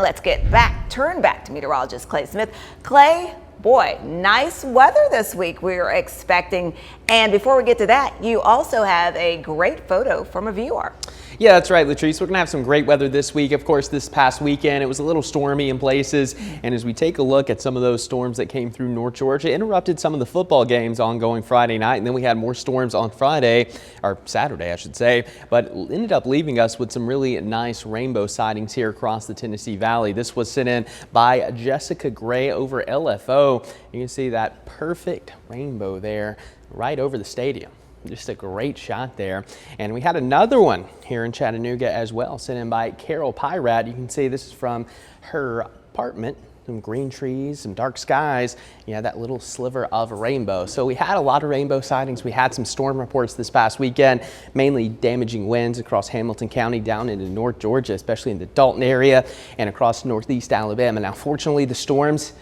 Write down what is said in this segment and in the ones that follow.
Let's turn back to meteorologist Clay Smith. Clay, boy, nice weather this week we're expecting. And before we get to that, you also have a great photo from a viewer. Yeah, that's right, Latrice. We're going to have some great weather this week. Of course, this past weekend, it was a little stormy in places. And as we take a look at some of those storms that came through North Georgia, interrupted some of the football games ongoing Friday night. And then we had more storms on Friday, or Saturday, I should say, but ended up leaving us with some really nice rainbow sightings here across the Tennessee Valley. This was sent in by Jessica Gray over LFO. You can see that perfect rainbow there right over the stadium. Just a great shot there. And we had another one here in Chattanooga as well, sent in by Carol Pyrat. You can see this is from her apartment. Some green trees, some dark skies. Yeah, that little sliver of a rainbow. So we had a lot of rainbow sightings. We had some storm reports this past weekend, mainly damaging winds across Hamilton County down into North Georgia, especially in the Dalton area and across northeast Alabama. Now, fortunately, the storms,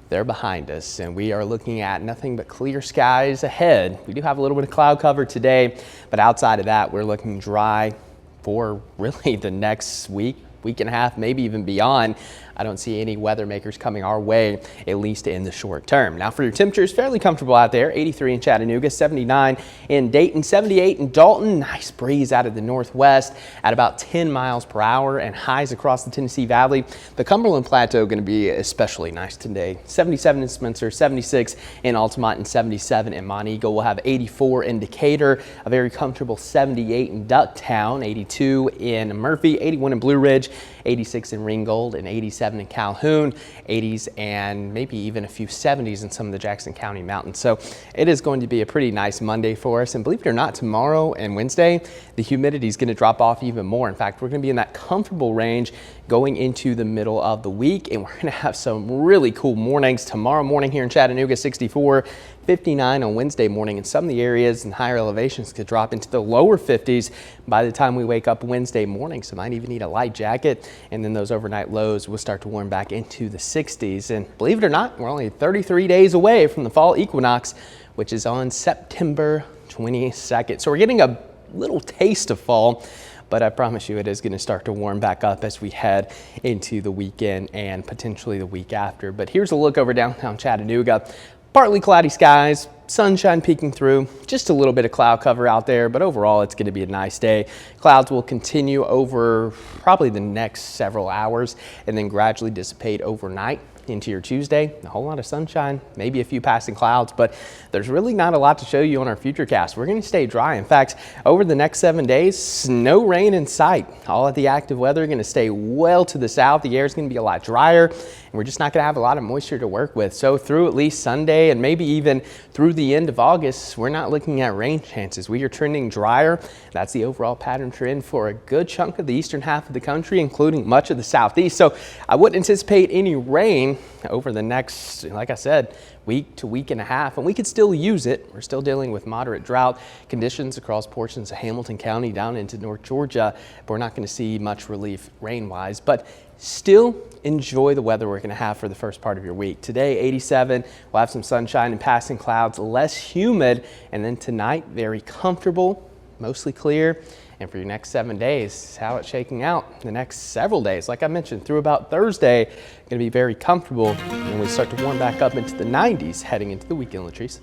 they're behind us, and we are looking at nothing but clear skies ahead. We do have a little bit of cloud cover today, but outside of that, we're looking dry for really the next week and a half, maybe even beyond. I don't see any weather makers coming our way, at least in the short term. Now for your temperatures, fairly comfortable out there. 83 in Chattanooga, 79 in Dayton, 78 in Dalton. Nice breeze out of the northwest at about 10 miles per hour, and highs across the Tennessee Valley. The Cumberland Plateau going to be especially nice today. 77 in Spencer, 76 in Altamont, and 77 in Monteagle. We'll have 84 in Decatur, a very comfortable 78 in Ducktown, 82 in Murphy, 81 in Blue Ridge, 86 in Ringgold, and 87 in Calhoun, 80s and maybe even a few 70s in some of the Jackson County mountains. So it is going to be a pretty nice Monday for us. And believe it or not, tomorrow and Wednesday, the humidity is going to drop off even more. In fact, we're going to be in that comfortable range going into the middle of the week. And we're going to have some really cool mornings tomorrow morning here in Chattanooga, 64. 59 on Wednesday morning, and some of the areas and higher elevations could drop into the lower 50s by the time we wake up Wednesday morning. So might even need a light jacket, and then those overnight lows will start to warm back into the 60s. And believe it or not, we're only 33 days away from the fall equinox, which is on September 22nd. So we're getting a little taste of fall, but I promise you it is going to start to warm back up as we head into the weekend and potentially the week after. But here's a look over downtown Chattanooga. Partly cloudy skies, sunshine peeking through, just a little bit of cloud cover out there, but overall it's going to be a nice day. Clouds will continue over probably the next several hours and then gradually dissipate overnight into your Tuesday. A whole lot of sunshine, maybe a few passing clouds, but there's really not a lot to show you on our futurecast. We're going to stay dry. In fact, over the next 7 days, no rain in sight. All of the active weather going to stay well to the south. The air is going to be a lot drier, and we're just not going to have a lot of moisture to work with. So through at least Sunday and maybe even through the end of August, we're not looking at rain chances. We are trending drier. That's the overall pattern trend for a good chunk of the eastern half of the country, including much of the southeast. So I wouldn't anticipate any rain over the next, like I said, week to week and a half, and we could still use it. We're still dealing with moderate drought conditions across portions of Hamilton County down into North Georgia, but we're not going to see much relief rain-wise, but still enjoy the weather we're going to have for the first part of your week. Today, 87, we'll have some sunshine and passing clouds, less humid, and then tonight, very comfortable, mostly clear. And for your next 7 days, how it's shaking out the next several days. Like I mentioned, through about Thursday, going to be very comfortable, and we start to warm back up into the 90s heading into the weekend, Latrice.